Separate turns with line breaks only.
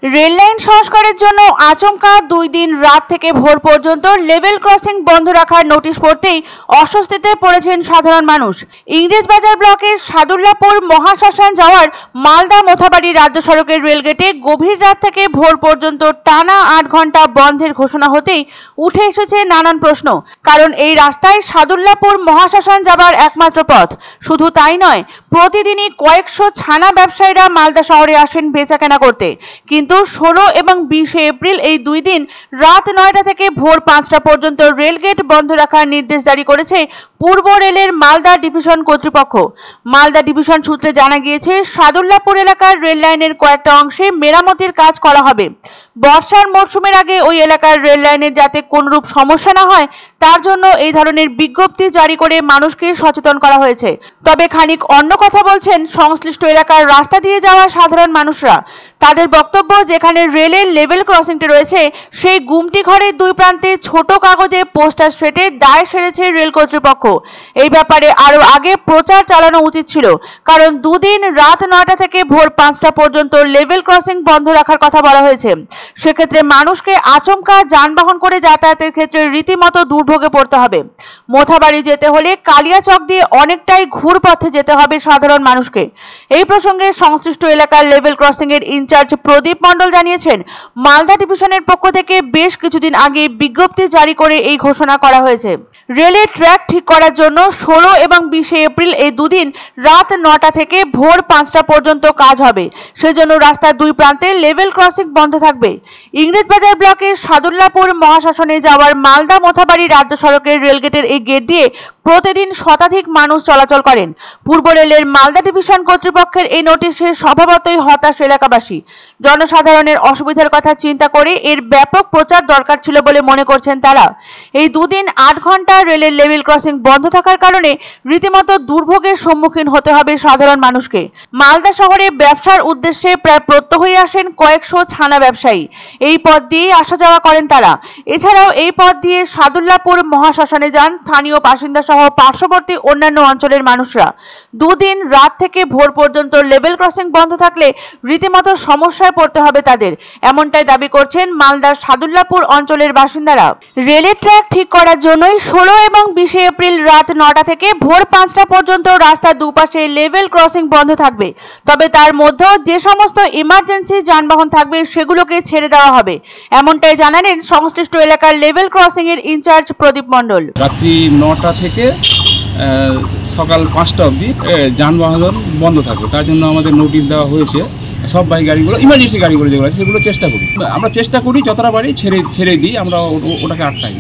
Rail line সংস্কারের জন্য আচমকা 2 দিন রাত থেকে ভোর পর্যন্ত লেভেল ক্রসিং বন্ধ রাখার নোটিশ পড়তেই অস্বস্তিতে পড়েছেন সাধারণ মানুষ। ইংরেজবাজার ব্লকের সাদুল্লাপুর মহাশ্মশান যাওয়ার মালদা মোথাবাড়ি রাজ্য সড়কের রেলগেটে গভীর রাত থেকে ভোর পর্যন্ত টানা 8 ঘন্টা বন্ধের ঘোষণা হতেই উঠে এসেছে নানান প্রশ্ন। কারণ এই রাস্তায় সাদুল্লাপুর মহাশ্মশান যাবার একমাত্র পথ। শুধু তাই নয়, প্রতিদিনই কয়েকশো ছানা ব্যবসায়ীরা মালদা শহরে আসেন বেচাকেনা করতে। কিন্তু 16 এবং 20 এপ্রিল এই 2 দিন রাত 9টা থেকে ভোর 5টা পর্যন্ত রেলগেট বন্ধ রাখার নির্দেশ জারি করেছে পূর্ব রেলের মালদা ডিভিশন কর্তৃপক্ষ। মালদা ডিভিশন সূত্রে জানা গিয়েছে, সাদুল্লাপুর এলাকার রেল লাইনের কয়েকটা অংশে মেরামতির কাজ করা হবে। বর্ষার মরশুমের আগে ওই এলাকার রেল লাইনের যাতে কোনরূপ সমস্যা না হয় তার জন্য এই ধরনের বিজ্ঞপ্তি জারি করে মানুষকে সচেতন করা হয়েছে। তবে খানিক অন্য কথা বলছেন সংশ্লিষ্ট এলাকার রাস্তা দিয়ে যাওয়া সাধারণ মানুষরা। তাদের বক্তব্য, যেখানে রেলের লেভেল ক্রসিংটি রয়েছে সেই গুমটি ঘরের 2 প্রান্তে ছোট কাগজে পোস্টার সেটে দায় সেরেছে রেল কর্তৃপক্ষ। এই ব্যাপারে আরো আগে প্রচার চালানো উচিত ছিল, কারণ 2 দিন রাত 9টা থেকে ভোর 5টা পর্যন্ত লেভেল ক্রসিং বন্ধ রাখার কথা বলা হয়েছে। সেক্ষেত্রে মানুষকে আচমকা যানবাহন করে যাতায়াতের ক্ষেত্রে রীতিমতো দুর্ভোগে পড়তে হবে। মোথাবাড়ি যেতে হলে কালিয়াচক দিয়ে অনেকটাই ঘুর পথে যেতে হবে সাধারণ মানুষকে। এই প্রসঙ্গে সংশ্লিষ্ট এলাকার লেভেল ক্রসিং এর ইনচার্জ প্রদীপ মণ্ডল জানিয়েছেন, মালদা ডিভিশনের পক্ষ থেকে বেশ কিছুদিন আগে বিজ্ঞপ্তি জারি করে এই ঘোষণা করা হয়েছে। রেলের ট্র্যাক ঠিক করার জন্য 16 এবং 20 এপ্রিল এই 2 দিন রাত 9টা থেকে ভোর 5টা পর্যন্ত কাজ হবে। সেজন্য রাস্তার 2 প্রান্তে লেভেল ক্রসিং বন্ধ থাকবে। ইংরেজবাজার ব্লকের সাদুল্লাপুর মহাশ্মশানে যাওয়ার মালদা মোথাবাড়ি রাজ্য সড়কের রেলগেটের এই গেট দিয়ে প্রতিদিন শতাধিক মানুষ চলাচল করেন। পূর্ব রেলের মালদা ডিভিশন কর্তৃপক্ষের এই নোটিশে স্বভাবতই হতাশ এলাকাবাসী। জনসাধারণের অসুবিধার কথা চিন্তা করে এর ব্যাপক প্রচার দরকার ছিল বলে মনে করছেন তারা। এই 2 দিন 8 ঘন্টা রেলের লেভেল ক্রসিং বন্ধ থাকার কারণে রীতিমতো দুর্ভোগের সম্মুখীন হতে হবে সাধারণ মানুষকে। মালদা শহরে ব্যবসার উদ্দেশ্যে প্রায় প্রত্যহই আসেন কয়েকশো ছানা ব্যবসায়ী। এই পথ দিয়ে আসা যাওয়া করেন তারা। এছাড়াও এই পথ দিয়ে সাদুল্লাপুর মহাশ্মশানে যান স্থানীয় বাসিন্দা সহ পার্শ্ববর্তী অন্যান্য অঞ্চলের মানুষরা। 2 দিন রাত থেকে ভোর পর্যন্ত লেভেল ক্রসিং বন্ধ থাকলে রীতিমতো সমস্যায় পড়তে হবে তাদের, এমনটাই দাবি করছেন মালদার সাদুল্লাপুর অঞ্চলের বাসিন্দারা। রেলের ট্র্যাক ঠিক করার জন্যই 16 এবং 20 এপ্রিল রাত 9টা থেকে ভোর 5টা পর্যন্ত রাস্তার দুপাশে লেভেল ক্রসিং বন্ধ থাকবে। তবে তার মধ্যেও যে সমস্ত ইমার্জেন্সি যানবাহন থাকবে সেগুলোকে ছেড়ে দেওয়া হবে, এমনটাই জানালেন সংশ্লিষ্ট এলাকার লেভেল ক্রসিং এর ইনচার্জ প্রদীপ মণ্ডল।
রাত্রি 9টা থেকে সকাল 5টা অবধি যানবাহন বন্ধ থাকবে। তার জন্য আমাদের নোটিশ দেওয়া হয়েছে। সব বাইক গাড়িগুলো, ইমার্জেন্সি গাড়িগুলো যেগুলো আছে সেগুলো চেষ্টা করি, আমরা চেষ্টা করি যতটা পারি ছেড়ে দিই, আমরা ওটাকে আটকাই।